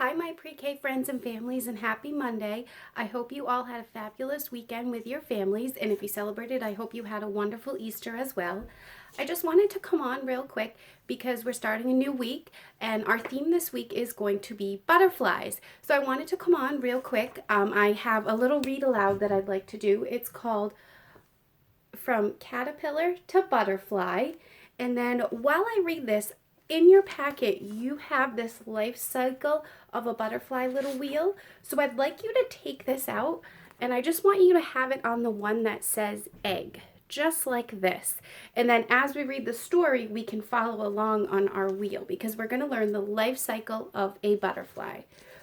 Hi, my pre-K friends and families, and happy Monday. I hope you all had a fabulous weekend with your families, and if you celebrated, I hope you had a wonderful Easter as well. I just wanted to come on real quick because we're starting a new week, and our theme this week is going to be butterflies. So I wanted to come on real quick. I have a little read aloud that I'd like to do. It's called From Caterpillar to Butterfly. And then while I read this, in your packet, you have this life cycle of a butterfly little wheel. So I'd like you to take this out, and I just want you to have it on the one that says egg, just like this. And then as we read the story, we can follow along on our wheel because we're going to learn the life cycle of a butterfly.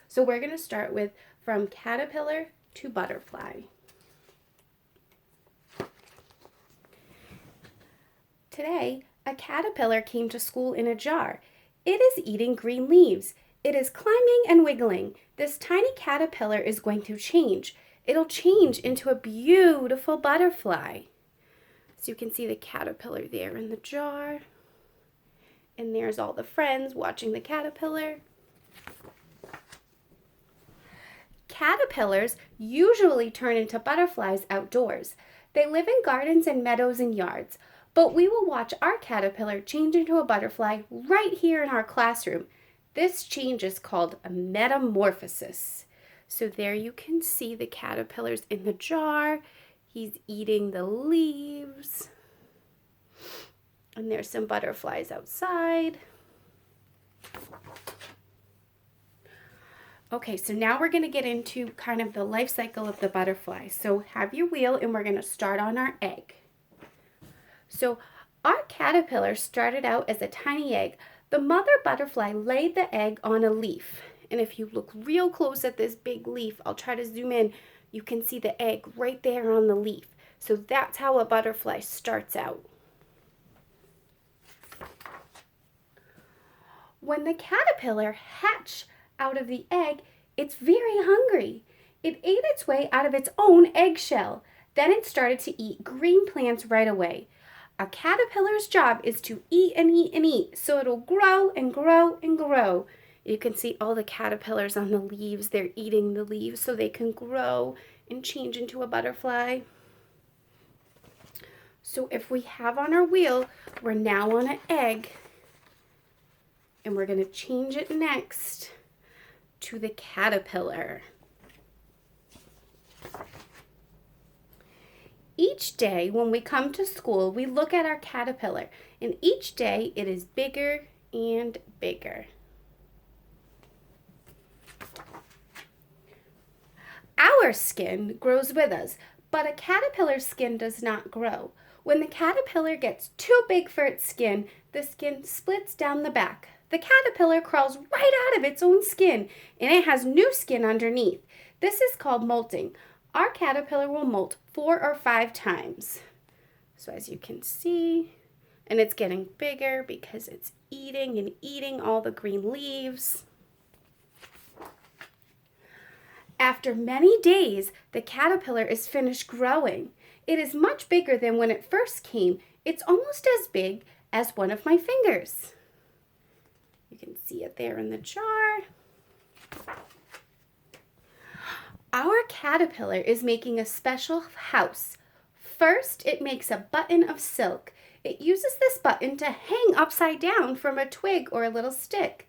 So we're going to start with From Caterpillar to Butterfly. Today, a caterpillar came to school in a jar. It is eating green leaves. It is climbing and wiggling. This tiny caterpillar is going to change. It'll change into a beautiful butterfly. So you can see the caterpillar there in the jar. And there's all the friends watching the caterpillar. Caterpillars usually turn into butterflies outdoors. They live in gardens and meadows and yards. But we will watch our caterpillar change into a butterfly right here in our classroom. This change is called a metamorphosis. So there you can see the caterpillar's in the jar. He's eating the leaves. And there's some butterflies outside. Okay, so now we're going to get into kind of the life cycle of the butterfly. So have your wheel, and we're going to start on our egg. So our caterpillar started out as a tiny egg. The mother butterfly laid the egg on a leaf. And if you look real close at this big leaf, I'll try to zoom in, you can see the egg right there on the leaf. So that's how a butterfly starts out. When the caterpillar hatched out of the egg, it's very hungry. It ate its way out of its own eggshell. Then it started to eat green plants right away. A caterpillar's job is to eat and eat and eat, so it'll grow and grow and grow. You can see all the caterpillars on the leaves. They're eating the leaves so they can grow and change into a butterfly. So if we have on our wheel, we're now on an egg, and we're going to change it next to the caterpillar. Each day when we come to school, we look at our caterpillar, and each day it is bigger and bigger. Our skin grows with us, but a caterpillar's skin does not grow. When the caterpillar gets too big for its skin, the skin splits down the back. The caterpillar crawls right out of its own skin, and it has new skin underneath. This is called molting. Our caterpillar will molt 4 or 5 times. So as you can see, and it's getting bigger because it's eating and eating all the green leaves. After many days, the caterpillar is finished growing. It is much bigger than when it first came. It's almost as big as one of my fingers. You can see it there in the jar. Our caterpillar is making a special house. First, it makes a button of silk. It uses this button to hang upside down from a twig or a little stick.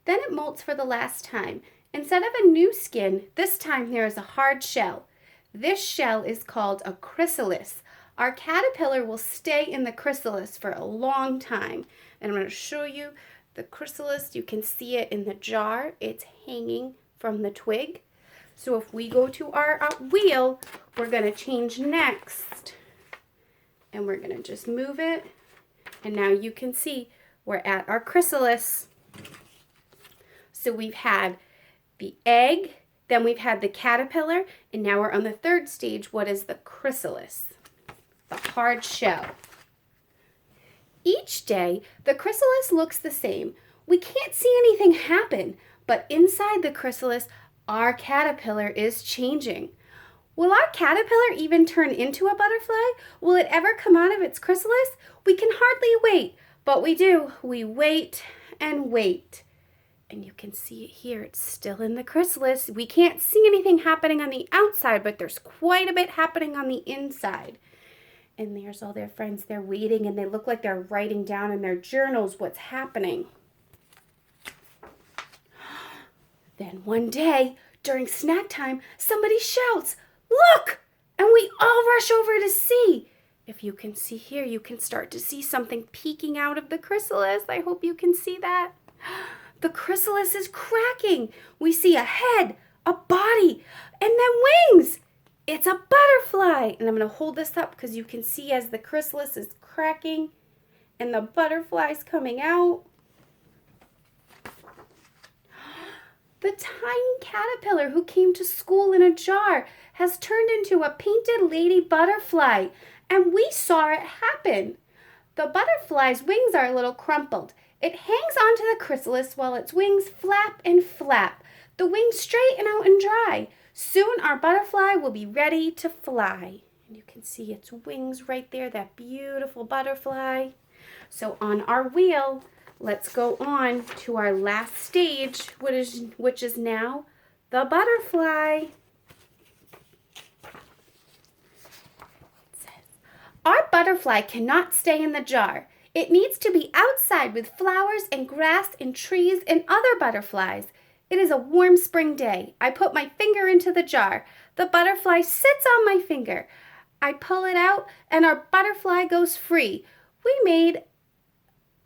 Then it molts for the last time. Instead of a new skin, this time there is a hard shell. This shell is called a chrysalis. Our caterpillar will stay in the chrysalis for a long time. And I'm going to show you the chrysalis. You can see it in the jar. It's hanging from the twig. So if we go to our wheel, we're going to change next. And we're going to just move it. And now you can see we're at our chrysalis. So we've had the egg, then we've had the caterpillar, and now we're on the third stage. What is the chrysalis? The hard shell. Each day, the chrysalis looks the same. We can't see anything happen, but inside the chrysalis, our caterpillar is changing. Will our caterpillar even turn into a butterfly? Will it ever come out of its chrysalis? We can hardly wait, but we do. We wait and wait. And you can see it here. It's still in the chrysalis. We can't see anything happening on the outside, but there's quite a bit happening on the inside. And there's all their friends. They're waiting, and they look like they're writing down in their journals what's happening. Then one day, during snack time, somebody shouts, "Look!" And we all rush over to see. If you can see here, you can start to see something peeking out of the chrysalis. I hope you can see that. The chrysalis is cracking. We see a head, a body, and then wings. It's a butterfly. And I'm going to hold this up because you can see as the chrysalis is cracking and the butterfly's coming out. The tiny caterpillar who came to school in a jar has turned into a painted lady butterfly, and we saw it happen. The butterfly's wings are a little crumpled. It hangs onto the chrysalis while its wings flap and flap. The wings straighten out and dry. Soon our butterfly will be ready to fly. And you can see its wings right there, that beautiful butterfly. So on our wheel, let's go on to our last stage, which is now the butterfly. It says, our butterfly cannot stay in the jar. It needs to be outside with flowers and grass and trees and other butterflies. It is a warm spring day. I put my finger into the jar. The butterfly sits on my finger. I pull it out and our butterfly goes free.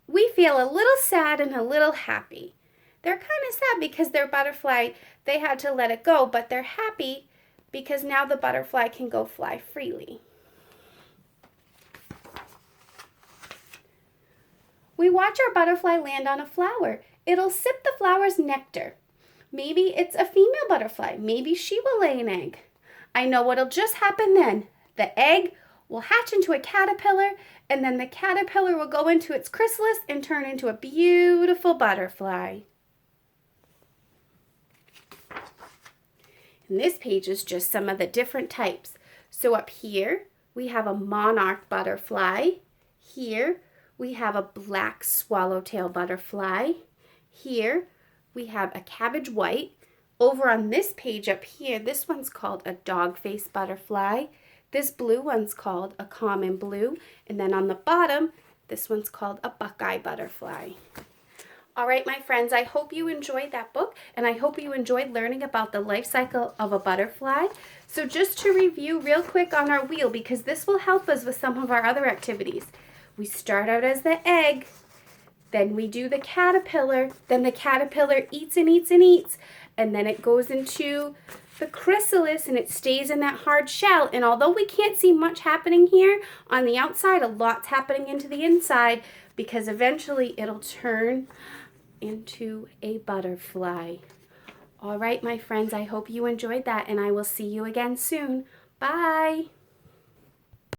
We feel a little sad and a little happy. They're kind of sad because their butterfly, they had to let it go, but they're happy because now the butterfly can go fly freely. We watch our butterfly land on a flower. It'll sip the flower's nectar. Maybe it's a female butterfly. Maybe she will lay an egg. I know what'll just happen then. The egg will hatch into a caterpillar, and then the caterpillar will go into its chrysalis and turn into a beautiful butterfly. And this page is just some of the different types. So up here, we have a monarch butterfly. Here, we have a black swallowtail butterfly. Here, we have a cabbage white. Over on this page up here, this one's called a dog-faced butterfly. This blue one's called a common blue. And then on the bottom, this one's called a buckeye butterfly. All right, my friends, I hope you enjoyed that book, and I hope you enjoyed learning about the life cycle of a butterfly. So just to review real quick on our wheel, because this will help us with some of our other activities. We start out as the egg, then we do the caterpillar, then the caterpillar eats and eats and eats, and then it goes into the chrysalis and it stays in that hard shell. And although we can't see much happening here on the outside, a lot's happening into the inside, because eventually it'll turn into a butterfly. All right, my friends, I hope you enjoyed that, and I will see you again soon. Bye.